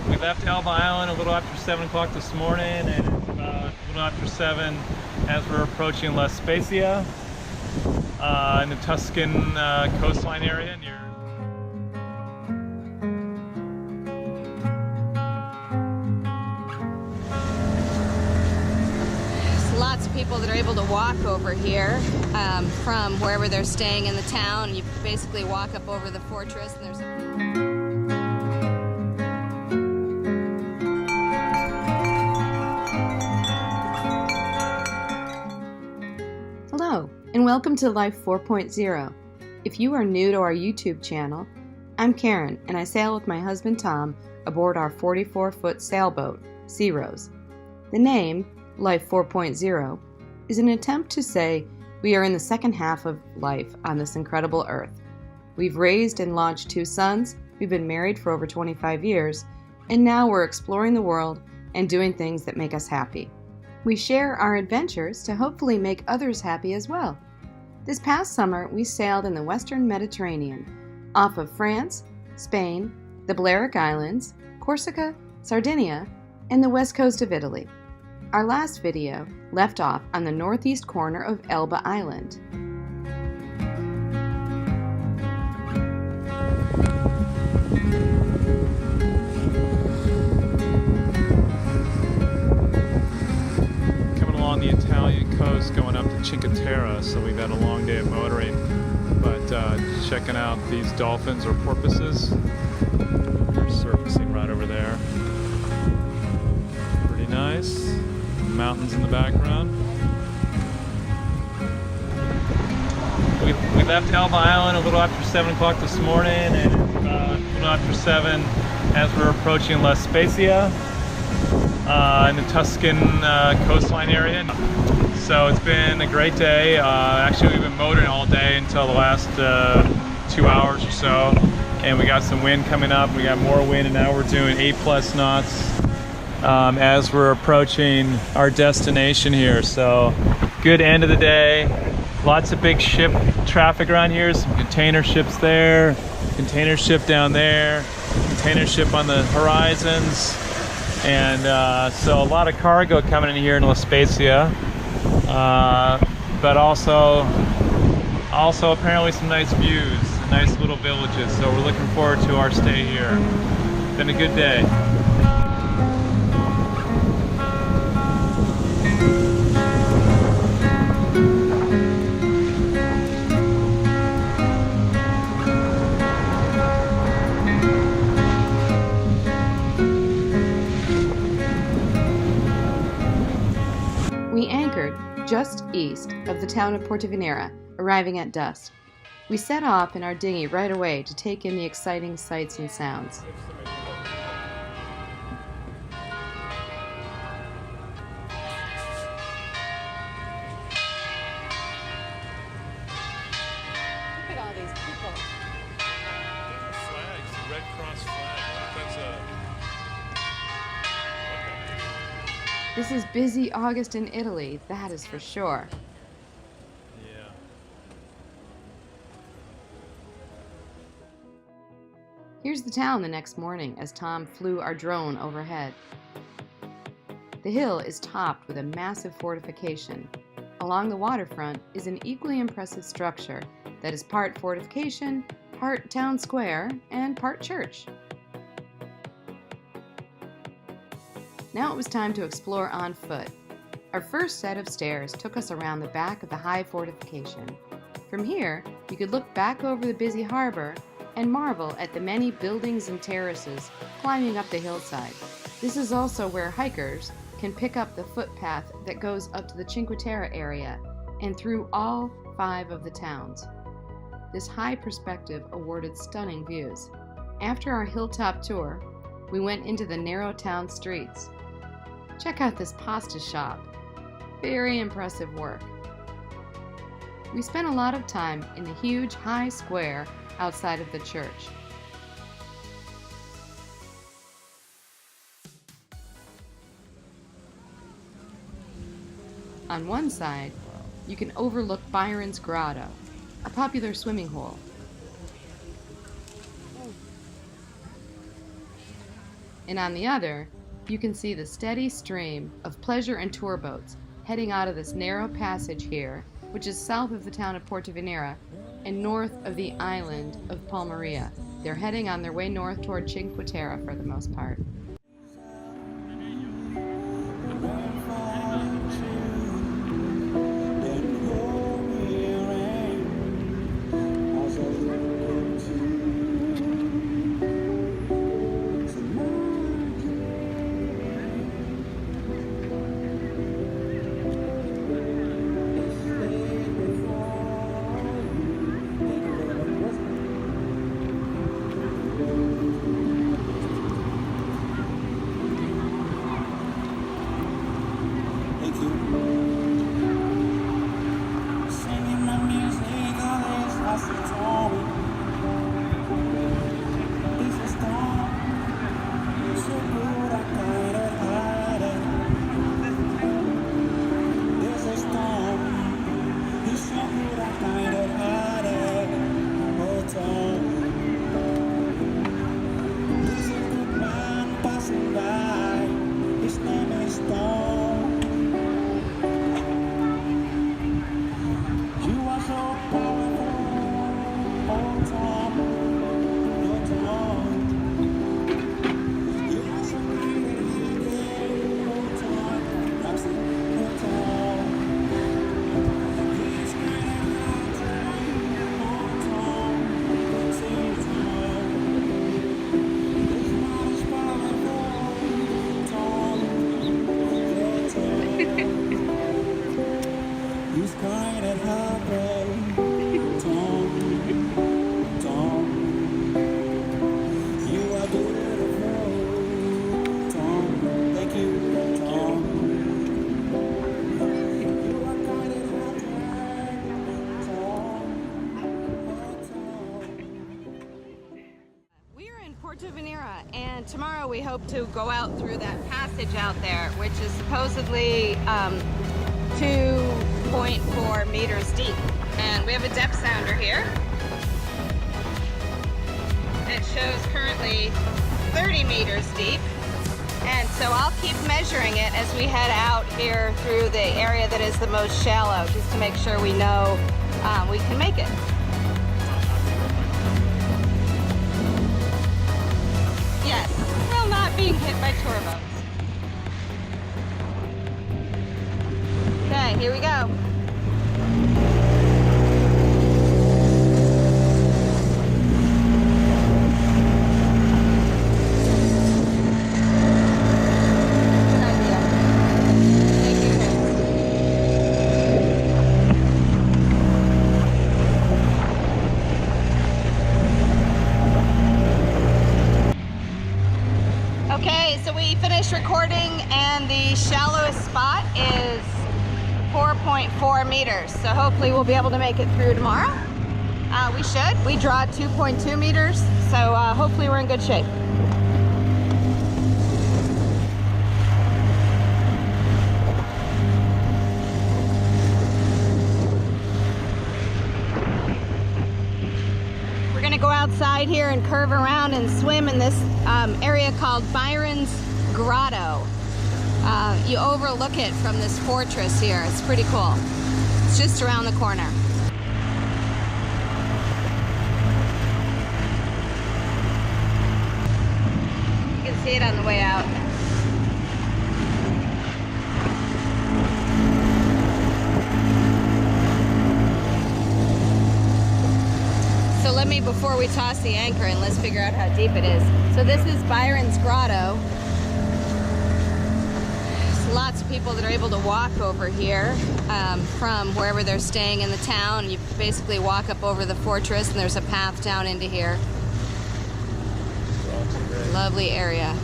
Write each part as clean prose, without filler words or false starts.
We left Elba Island a little after 7 o'clock this morning, and it's about a little after 7 as we're approaching La Spezia in the Tuscan coastline area near. Lots of people that are able to walk over here from wherever they're staying in the town. You basically walk up over the fortress and there's Hello, and welcome to Life 4.0. If you are new to our YouTube channel, I'm Karen, and I sail with my husband Tom aboard our 44-foot sailboat, Sea Rose. The name, Life 4.0, is an attempt to say we are in the second half of life on this incredible earth. We've raised and launched 2 sons, we've been married for over 25 years, and now we're exploring the world and doing things that make us happy. We share our adventures to hopefully make others happy as well. This past summer, we sailed in the Western Mediterranean, off of France, Spain, the Balearic Islands, Corsica, Sardinia, and the west coast of Italy. Our last video left off on the northeast corner of Elba Island. Coming along the Italian coast going up to Cinque Terre, so we've had a long day of motoring, but checking out these dolphins or porpoises. They're surfacing right over there. Pretty nice. Mountains in the background. We left Elba Island a little after 7 o'clock this morning, and it's about a little after 7 as we're approaching La Spezia in the Tuscan coastline area. So it's been a great day. Actually, we've been motoring all day until the last 2 hours or so, and we got some wind coming up. We got more wind, and now we're doing 8+ knots. As we're approaching our destination here. So good end of the day. Lots of big ship traffic around here. Some container ships there, container ship down there, container ship on the horizons, and so a lot of cargo coming in here in La Spezia, but also apparently some nice views, nice little villages. So we're looking forward to our stay here. Been a good day. We anchored just east of the town of Porto Venere, arriving at dusk. We set off in our dinghy right away to take in the exciting sights and sounds. Look at all these people. Flags, the Red Cross flag. That's This is busy August in Italy, that is for sure. yeah. Here's the town the next morning as Tom flew our drone overhead. The hill is topped with a massive fortification. Along the waterfront is an equally impressive structure that is part fortification, part town square, and part church. Now it was time to explore on foot. Our first set of stairs took us around the back of the high fortification. From here, you could look back over the busy harbor and marvel at the many buildings and terraces climbing up the hillside. This is also where hikers can pick up the footpath that goes up to the Cinque Terre area and through all 5 of the towns. This high perspective awarded stunning views. After our hilltop tour, we went into the narrow town streets. Check out this pasta shop. Very impressive work. We spent a lot of time in the huge high square outside of the church. On one side, you can overlook Byron's Grotto, a popular swimming hole. and on the other, you can see the steady stream of pleasure and tour boats heading out of this narrow passage here, which is south of the town of Porto Venere and north of the island of Palmaria. They're heading on their way north toward Cinque Terre for the most part. Porto Venere, and tomorrow we hope to go out through that passage out there, which is supposedly 2.4 meters deep. And we have a depth sounder here. It shows currently 30 meters deep. And so I'll keep measuring it as we head out here through the area that is the most shallow, just to make sure we know we can make it. Yes, well, not being hit by tour boats. Okay, here we go. Recording, and the shallowest spot is 4.4 meters, so hopefully we'll be able to make it through tomorrow. We should. We draw 2.2 meters, so hopefully we're in good shape. We're going to go outside here and curve around and swim in this area called Byron's Grotto. You overlook it from this fortress here. It's pretty cool. It's just around the corner. You can see it on the way out. So let me, before we toss the anchor in, let's figure out how deep it is. So this is Byron's Grotto. Lots of people that are able to walk over here from wherever they're staying in the town. You basically walk up over the fortress and there's a path down into here. Lovely area.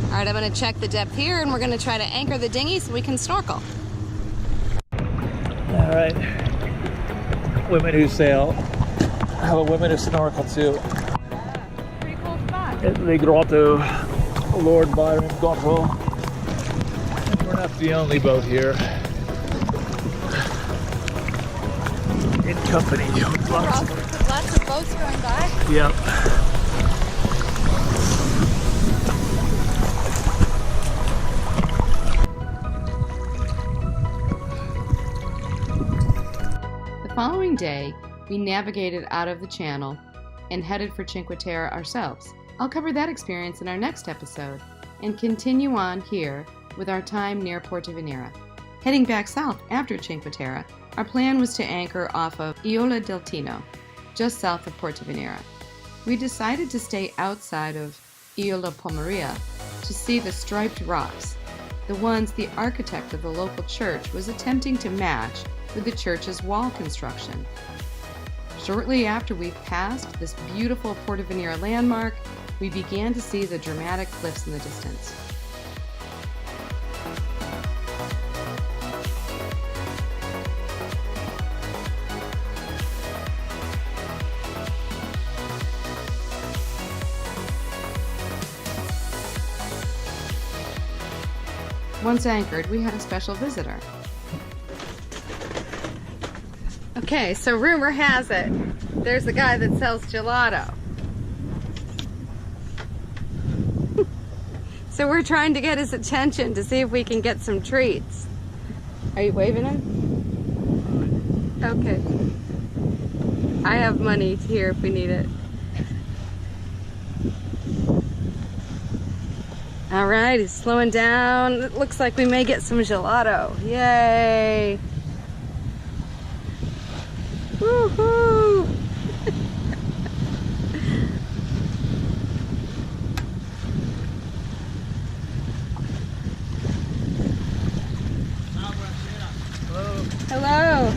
All right, I'm going to check the depth here and we're going to try to anchor the dinghy so we can snorkel. All right. Women who sail have a women who snorkel too. Yeah, pretty cool spot. At the Grotto, Lord Byron's Grotto. We're not the only boat here. In company. Lots of boats going by. Yep. following day, we navigated out of the channel and headed for Cinque Terre ourselves. I'll cover that experience in our next episode and continue on here with our time near Porto Venere. Heading back south after Cinque Terre, our plan was to anchor off of Isola del Tino, just south of Porto Venere. We decided to stay outside of Isola Polmaria to see the striped rocks, the ones the architect of the local church was attempting to match with the church's wall construction. Shortly after we passed this beautiful Porto Venere landmark, we began to see the dramatic cliffs in the distance. Once anchored, we had a special visitor. Okay, so rumor has it, there's a guy that sells gelato. So we're trying to get his attention to see if we can get some treats. Are you waving him? Okay. I have money here if we need it. All right, he's slowing down. It looks like we may get some gelato. Yay! Woohoo! Hello.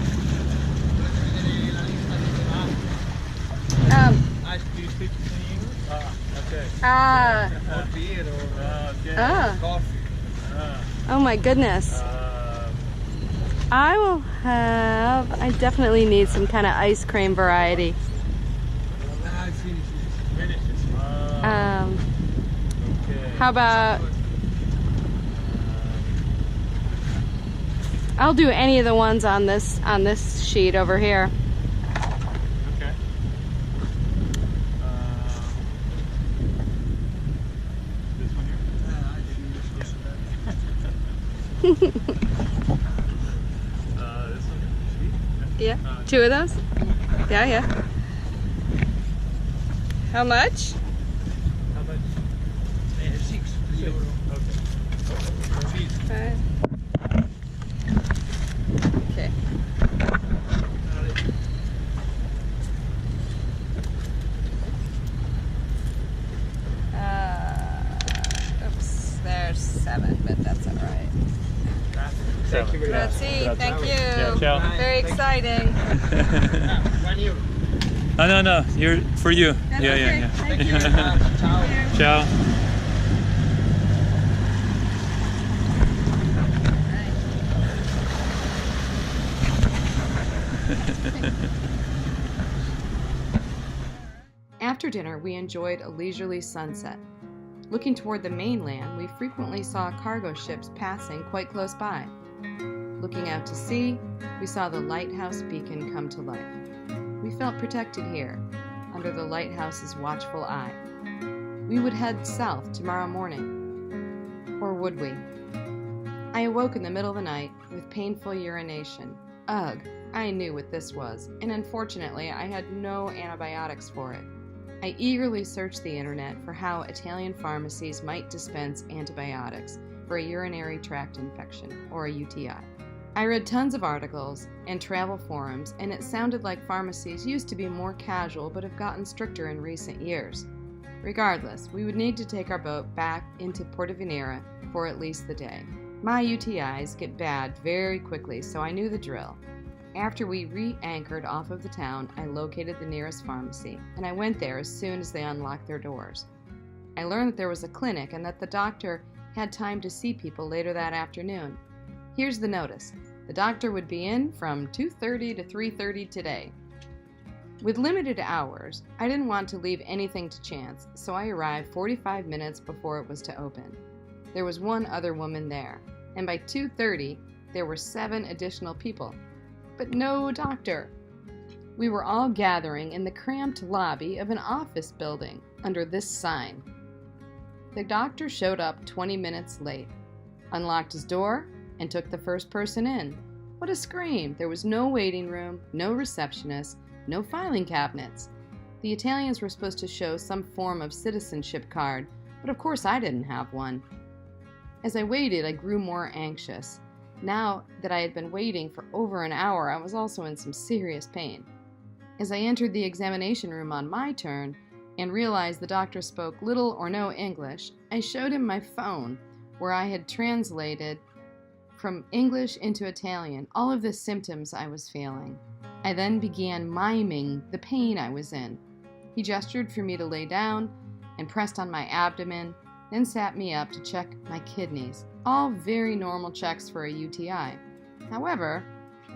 Do you speak English? Okay. Oh my goodness. I will have, I definitely need some kind of ice cream variety. How about, I'll do any of the ones on this sheet over here. Okay. This one here? This one? Yeah, two of those? Yeah. How much? How much? 6 euro. Okay. Okay. Oops, there's 7, but that's all right. Thank you very much. Grazie, thank you. Yeah, ciao. Very exciting. No, you're for you. That's Yeah. okay. Thank you. Ciao. After dinner, we enjoyed a leisurely sunset. Looking toward the mainland, we frequently saw cargo ships passing quite close by. Looking out to sea, we saw the lighthouse beacon come to life. We felt protected here, under the lighthouse's watchful eye. We would head south tomorrow morning. Or would we? I awoke in the middle of the night with painful urination. Ugh, I knew what this was, and unfortunately I had no antibiotics for it. I eagerly searched the internet for how Italian pharmacies might dispense antibiotics for a urinary tract infection, or a UTI. I read tons of articles and travel forums, and it sounded like pharmacies used to be more casual but have gotten stricter in recent years. Regardless, we would need to take our boat back into Porto Venere for at least the day. My UTIs get bad very quickly, so I knew the drill. After we re-anchored off of the town, I located the nearest pharmacy, and I went there as soon as they unlocked their doors. I learned that there was a clinic and that the doctor had time to see people later that afternoon. Here's the notice. The doctor would be in from 2:30 to 3:30 today. With limited hours, I didn't want to leave anything to chance, so I arrived 45 minutes before it was to open. There was one other woman there, and by 2:30, there were 7 additional people. But no doctor. We were all gathering in the cramped lobby of an office building under this sign. The doctor showed up 20 minutes late, unlocked his door, and took the first person in. What a scream! There was no waiting room, no receptionist, no filing cabinets. The Italians were supposed to show some form of citizenship card, but of course I didn't have one. As I waited, I grew more anxious. Now that I had been waiting for over an hour, I was also in some serious pain. As I entered the examination room on my turn and realized the doctor spoke little or no English, I showed him my phone, where I had translated from English into Italian all of the symptoms I was feeling. I then began miming the pain I was in. He gestured for me to lay down and pressed on my abdomen, then sat me up to check my kidneys. All very normal checks for a UTI. However,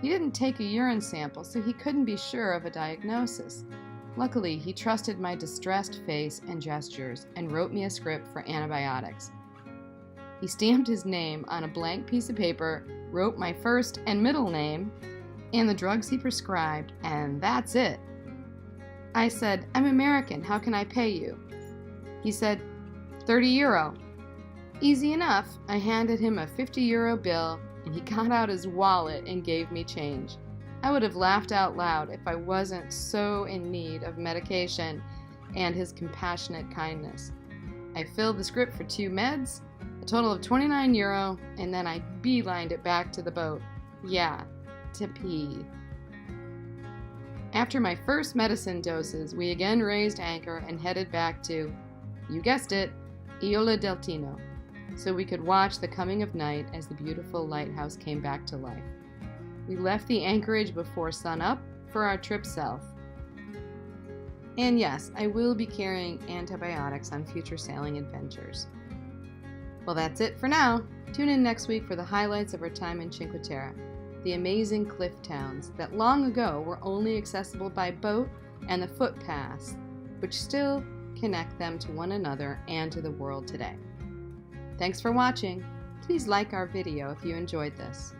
he didn't take a urine sample, so he couldn't be sure of a diagnosis. Luckily, he trusted my distressed face and gestures and wrote me a script for antibiotics. He stamped his name on a blank piece of paper, wrote my first and middle name, and the drugs he prescribed, and that's it. I said, "I'm American, how can I pay you?" He said, €30. Easy enough. I handed him a €50 bill, and he got out his wallet and gave me change. I would have laughed out loud if I wasn't so in need of medication and his compassionate kindness. I filled the script for 2 meds, a total of €29, and then I beelined it back to the boat. Yeah, to pee. After my first medicine doses, we again raised anchor and headed back to, you guessed it, Isola del Tino, so we could watch the coming of night as the beautiful lighthouse came back to life. We left the anchorage before sunup for our trip south. And yes, I will be carrying antibiotics on future sailing adventures. Well, that's it for now. Tune in next week for the highlights of our time in Cinque Terre, the amazing cliff towns that long ago were only accessible by boat and the footpaths, which still connect them to one another and to the world today. Thanks for watching. Please like our video if you enjoyed this.